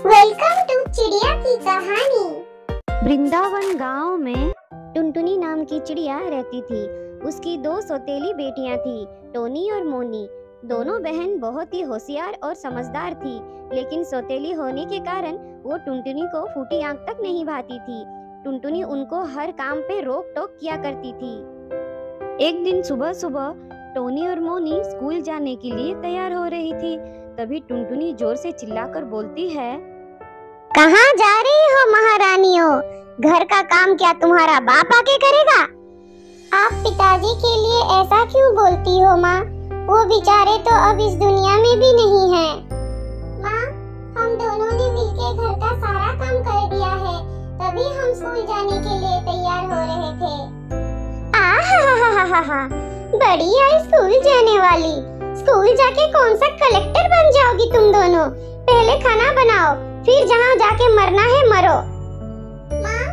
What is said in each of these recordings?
Welcome to चिड़िया की कहानी। वृंदावन गांव में टुनटुनी नाम की चिड़िया रहती थी। उसकी दो सौतेली बेटियां थी, टोनी और मोनी। दोनों बहन बहुत ही होशियार और समझदार थी, लेकिन सौतेली होने के कारण वो टुनटुनी को फूटी आंख तक नहीं भाती थी। टुनटुनी उनको हर काम पे रोक टोक किया करती थी। एक दिन सुबह सुबह टोनी और मोनी स्कूल जाने के लिए तैयार हो रही थी। तभी टुनटुनी जोर से चिल्लाकर बोलती है, कहाँ जा रही हो महारानियों? घर का काम क्या तुम्हारा बाप आके करेगा? आप पिताजी के लिए ऐसा क्यों बोलती हो माँ? वो बेचारे तो अब इस दुनिया में भी नहीं हैं। माँ, हम दोनों ने मिलके घर का सारा काम कर दिया है, तभी हम स्कूल जाने के लिए तैयार हो रहे थे। आहा, बड़ी आई स्कूल जाने वाली। स्कूल जाके कौन सा कलेक्टर बन जाओगी तुम दोनों? पहले खाना बनाओ, फिर जहाँ जाके मरना है मरो। माँ,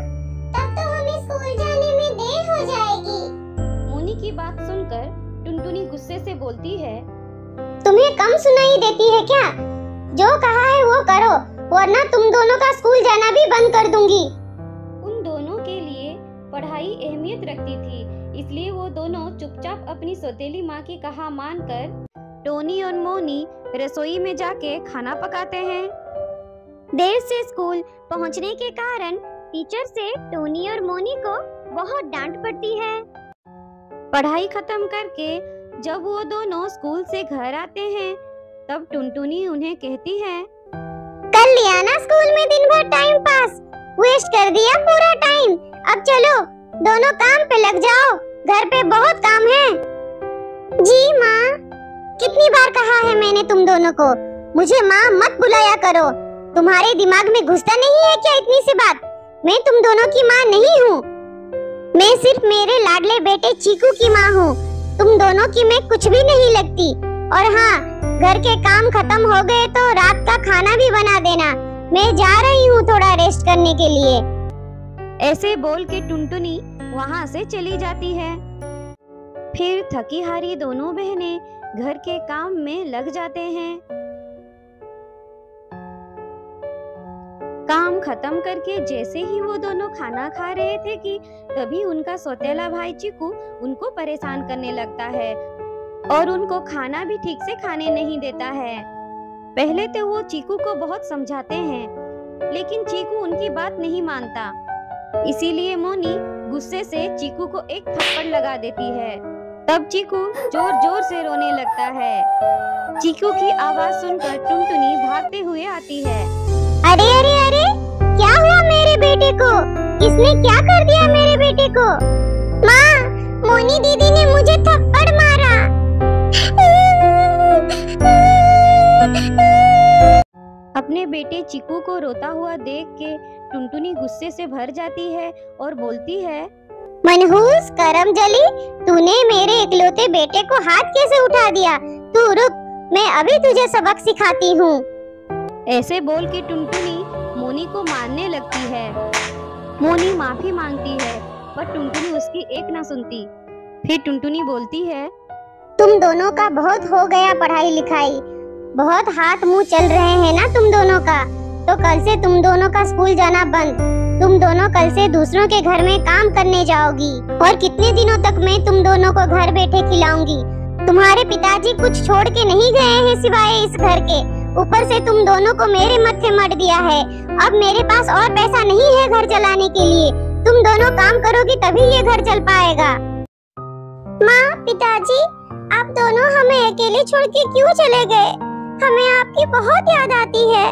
तब तो हमें स्कूल जाने में देर हो जाएगी। मोनी की बात सुनकर टुनटुनी गुस्से से बोलती है, तुम्हें कम सुनाई देती है क्या? जो कहा है वो करो, वरना तुम दोनों का स्कूल जाना भी बंद कर दूंगी। उन दोनों के लिए पढ़ाई अहमियत रखती थी, इसलिए वो दोनों चुपचाप अपनी सौतेली माँ की कहा मानकर टोनी और मोनी रसोई में जाके खाना पकाते हैं। देर से स्कूल पहुंचने के कारण टीचर से टोनी और मोनी को बहुत डांट पड़ती है। पढ़ाई खत्म करके जब वो दोनों स्कूल से घर आते हैं, तब टुनटुनी उन्हें कहती है, कर लिया ना स्कूल में दिन भर टाइम पास, वेस्ट कर दिया पूरा टाइम। अब चलो दोनों काम पे लग जाओ, घर पे बहुत काम है। जी माँ, कितनी बार कहा है मैंने तुम दोनों को, मुझे माँ मत बुलाया करो। तुम्हारे दिमाग में घुसता नहीं है क्या इतनी सी बात? मैं तुम दोनों की माँ नहीं हूँ, मैं सिर्फ मेरे लाडले बेटे चीकू की माँ हूँ। तुम दोनों की मैं कुछ भी नहीं लगती। और हाँ, घर के काम खत्म हो गए तो रात का खाना भी बना देना। मैं जा रही हूँ थोड़ा रेस्ट करने के लिए। ऐसे बोल के टुनटुनी वहाँ से चली जाती है। फिर थकी हारी दोनों बहनें घर के काम में लग जाते हैं। काम खत्म करके जैसे ही वो दोनों खाना खा रहे थे कि तभी उनका सौतेला भाई चीकू उनको परेशान करने लगता है और उनको खाना भी ठीक से खाने नहीं देता है। पहले तो वो चीकू को बहुत समझाते हैं, लेकिन चीकू उनकी बात नहीं मानता। इसीलिए मोनी गुस्से से चीकू को एक थप्पड़ लगा देती है। तब चीकू जोर जोर से रोने लगता है। चीकू की आवाज सुनकर टुनटुनी भागते हुए आती है। अरे अरे अरे, क्या हुआ मेरे बेटे को? इसने क्या कर दिया मेरे बेटे को? माँ, मोनी दीदी ने मुझे थप्पड़ मारा। अपने बेटे चीकू को रोता हुआ देख के टुनटुनी गुस्से से भर जाती है और बोलती है, मनहूस करमजली, तूने मेरे इकलौते बेटे को हाथ कैसे उठा दिया? तू रुक, मैं अभी तुझे सबक सिखाती हूँ। ऐसे बोल के टुनटुनी मोनी को मारने लगती है। मोनी माफी मांगती है, पर टुनटुनी उसकी एक ना सुनती। फिर टुनटुनी बोलती है, तुम दोनों का बहुत हो गया पढ़ाई लिखाई, बहुत हाथ मुंह चल रहे हैं ना तुम दोनों का। तो कल से तुम दोनों का स्कूल जाना बंद। तुम दोनों कल से दूसरों के घर में काम करने जाओगी। और कितने दिनों तक मैं तुम दोनों को घर बैठे खिलाऊंगी? तुम्हारे पिताजी कुछ छोड़ के नहीं गए हैं सिवाय इस घर के। ऊपर से तुम दोनों को मेरे मत्थे मत दिया है। अब मेरे पास और पैसा नहीं है घर चलाने के लिए। तुम दोनों काम करोगी तभी ये घर चल पाएगा। माँ, पिताजी, आप दोनों हमें अकेले छोड़ के क्यों चले गए? हमें आपकी बहुत याद आती है।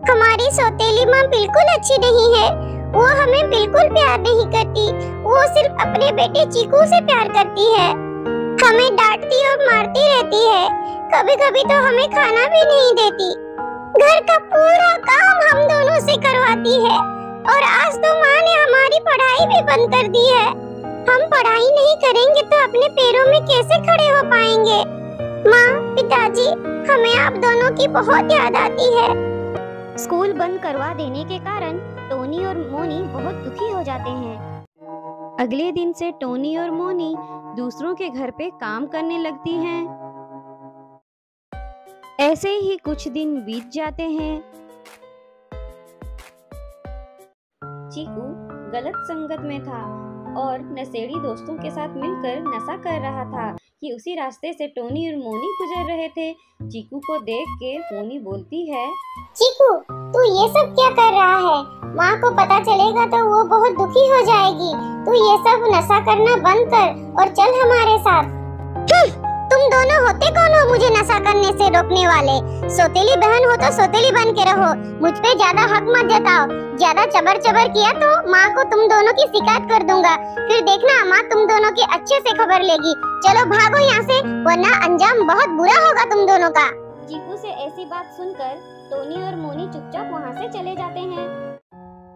हमारी सौतेली माँ बिल्कुल अच्छी नहीं है। वो हमें बिल्कुल प्यार नहीं करती। वो सिर्फ अपने बेटे चीकू से प्यार करती है। हमें डांटती और मारती रहती है। कभी कभी तो हमें खाना भी नहीं देती। घर का पूरा काम हम दोनों से करवाती है। और आज तो माँ ने हमारी पढ़ाई भी बंद कर दी है। हम पढ़ाई नहीं करेंगे तो अपने पैरों में कैसे खड़े हो पाएंगे? माँ, पिताजी, हमें आप दोनों की बहुत याद आती है। स्कूल बंद करवा देने के कारण टोनी और मोनी बहुत दुखी हो जाते हैं। अगले दिन से टोनी और मोनी दूसरों के घर पे काम करने लगती हैं। ऐसे ही कुछ दिन बीत जाते हैं। चीकू गलत संगत में था और नशेड़ी दोस्तों के साथ मिलकर नशा कर रहा था कि उसी रास्ते से टोनी और मोनी गुजर रहे थे। चीकू को देख के मोनी बोलती है, चीकू तू ये सब क्या कर रहा है? माँ को पता चलेगा तो वो बहुत दुखी हो जाएगी। तू ये सब नशा करना बंद कर और चल हमारे साथ। तुम दोनों होते कौन हो मुझे नशा करने से रोकने वाले? सोतेली बहन हो तो सोतेली बन के रहो, मुझ पे ज्यादा हक मत जताओ। ज्यादा चबर चबर किया तो माँ को तुम दोनों की शिकायत कर दूंगा, फिर देखना माँ तुम दोनों की अच्छे से खबर लेगी। चलो भागो यहाँ से, वरना अंजाम बहुत बुरा होगा तुम दोनों का। चीकू से ऐसी बात सुनकर टोनी और मोनी चुपचाप वहाँ से चले जाते हैं।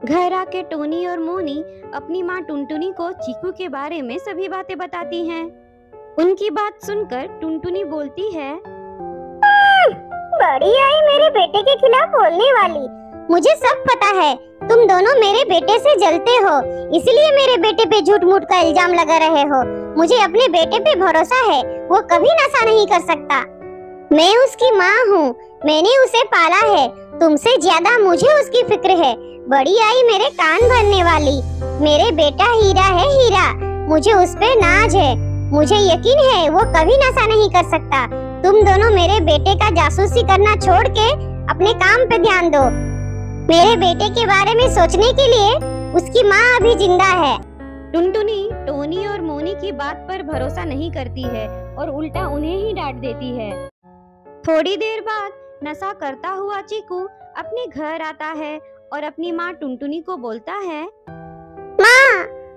घर आके टोनी और मोनी अपनी माँ टुनटुनी को चीकू के बारे में सभी बातें बताती हैं। उनकी बात सुनकर टुनटुनी बोलती है, बड़ी आई मेरे बेटे के खिलाफ बोलने वाली। मुझे सब पता है, तुम दोनों मेरे बेटे से जलते हो, इसलिए मेरे बेटे पे झूठ मूठ का इल्जाम लगा रहे हो। मुझे अपने बेटे पे भरोसा है, वो कभी नशा नहीं कर सकता। मैं उसकी माँ हूँ, मैंने उसे पाला है, तुमसे ज्यादा मुझे उसकी फिक्र है। बड़ी आई मेरे कान भरने वाली, मेरे बेटा हीरा है हीरा, मुझे उस पे नाज है। मुझे यकीन है वो कभी नशा नहीं कर सकता। तुम दोनों मेरे बेटे का जासूसी करना छोड़ के अपने काम पे ध्यान दो। मेरे बेटे के बारे में सोचने के लिए उसकी माँ अभी जिंदा है। टुनटुनी टोनी और मोनी की बात पर भरोसा नहीं करती है और उल्टा उन्हें ही डांट देती है। थोड़ी देर बाद नशा करता हुआ चीकू अपने घर आता है और अपनी माँ टुनटुनी को बोलता है, माँ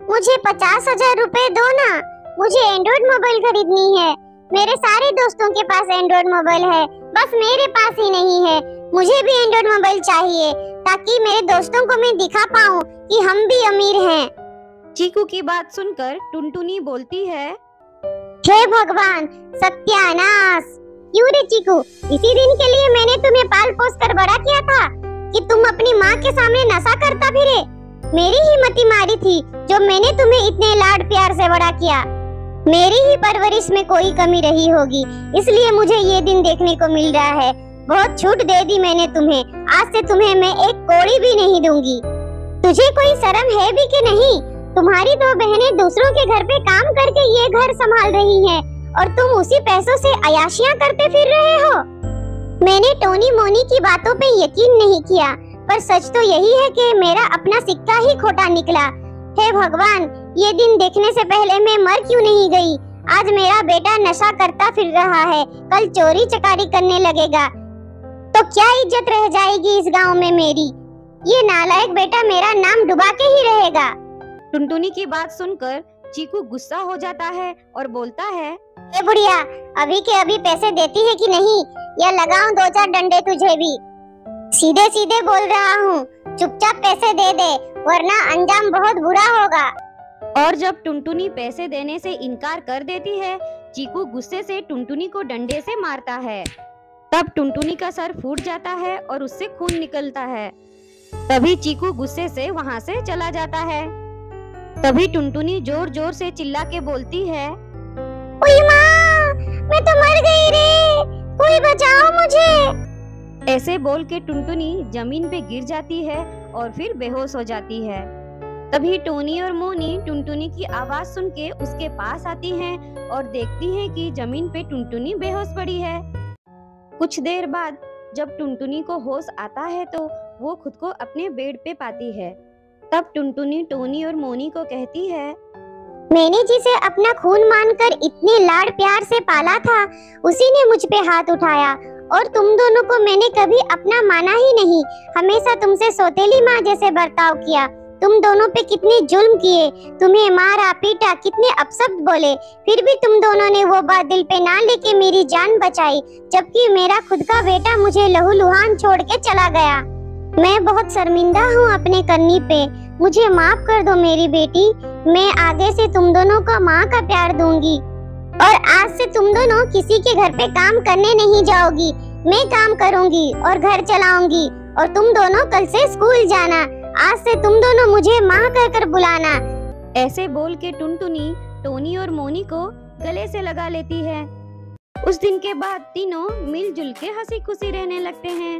मुझे 50,000 रुपए दो ना, मुझे एंड्रॉइड मोबाइल खरीदनी है। मेरे सारे दोस्तों के पास एंड्रॉइड मोबाइल है, बस मेरे पास ही नहीं है। मुझे भी एंड्रॉइड मोबाइल चाहिए ताकि मेरे दोस्तों को मैं दिखा पाऊँ कि हम भी अमीर हैं। चीकू की बात सुनकर टुनटुनी बोलती है, हे भगवान सत्यानाश! क्यों रे चीकू, इसी दिन के लिए मैंने तुम्हें पाल पोस कर बड़ा किया था कि तुम अपनी माँ के सामने नशा करता फिरे। मेरी ही मती मारी थी जो मैंने तुम्हें इतने लाड प्यार से बड़ा किया। मेरी ही परवरिश में कोई कमी रही होगी, इसलिए मुझे ये दिन देखने को मिल रहा है। बहुत छूट दे दी मैंने तुम्हें, आज से तुम्हें मैं एक कौड़ी भी नहीं दूंगी। तुझे कोई शर्म है भी कि नहीं? तुम्हारी दो बहनें दूसरों के घर पे काम करके ये घर संभाल रही हैं और तुम उसी पैसों से अयाशियां करते फिर रहे हो। मैंने टोनी मोनी की बातों पे यकीन नहीं किया, पर सच तो यही है कि मेरा अपना सिक्का ही खोटा निकला। हे भगवान, ये दिन देखने से पहले मैं मर क्यों नहीं गई? आज मेरा बेटा नशा करता फिर रहा है, कल चोरी चकारी करने लगेगा तो क्या इज्जत रह जाएगी इस गांव में मेरी? ये नालायक बेटा मेरा नाम डुबा के ही रहेगा। टुनटुनी की बात सुनकर चीकू गुस्सा हो जाता है और बोलता है, ए बुढ़िया, अभी के अभी पैसे देती है कि नहीं, या लगाऊं 2-4 डंडे तुझे भी? सीधे सीधे बोल रहा हूँ, चुपचाप पैसे दे दे, वरना अंजाम बहुत बुरा होगा। और जब टुनटुनी पैसे देने से इनकार कर देती है, चीकू गुस्से से टुनटुनी को डंडे से मारता है। तब टुनटुनी का सर फूट जाता है और उससे खून निकलता है। तभी चीकू गुस्से से वहाँ से चला जाता है। तभी टुनटुनी जोर जोर से चिल्ला के बोलती है, ओए माँ, मैं तो मर गई रे, कोई बचाओ मुझे। ऐसे बोल के टुनटुनी जमीन पे गिर जाती है और फिर बेहोश हो जाती है। तभी टोनी और मोनी टुनटुनी की आवाज सुन के उसके पास आती हैं और देखती हैं कि जमीन पे टुनटुनी बेहोश पड़ी है। कुछ देर बाद जब टुनटुनी को होश आता है तो वो खुद को अपने बेड पे पाती है। तब टुनटुनी टोनी और मोनी को कहती है, मैंने जिसे अपना खून मानकर इतने लाड प्यार से पाला था, उसी ने मुझ पे हाथ उठाया और तुम दोनों को मैंने कभी अपना माना ही नहीं। हमेशा तुमसे सौतेली माँ जैसे बर्ताव किया। तुम दोनों पे कितने जुल्म किए, तुम्हें मारा पीटा, कितने अपशब्द बोले, फिर भी तुम दोनों ने वो बात दिल पे ना लेके मेरी जान बचाई, जबकि मेरा खुद का बेटा मुझे लहूलुहान छोड़ के चला गया। मैं बहुत शर्मिंदा हूँ अपने करनी पे, मुझे माफ कर दो मेरी बेटी। मैं आगे से तुम दोनों को माँ का प्यार दूंगी और आज से तुम दोनों किसी के घर पे काम करने नहीं जाओगी। मैं काम करूंगी और घर चलाऊंगी और तुम दोनों कल से स्कूल जाना। आज से तुम दोनों मुझे माँ कहकर बुलाना। ऐसे बोल के टुनटुनी टोनी और मोनी को गले से लगा लेती है। उस दिन के बाद तीनों मिलजुल के हंसी खुशी रहने लगते हैं।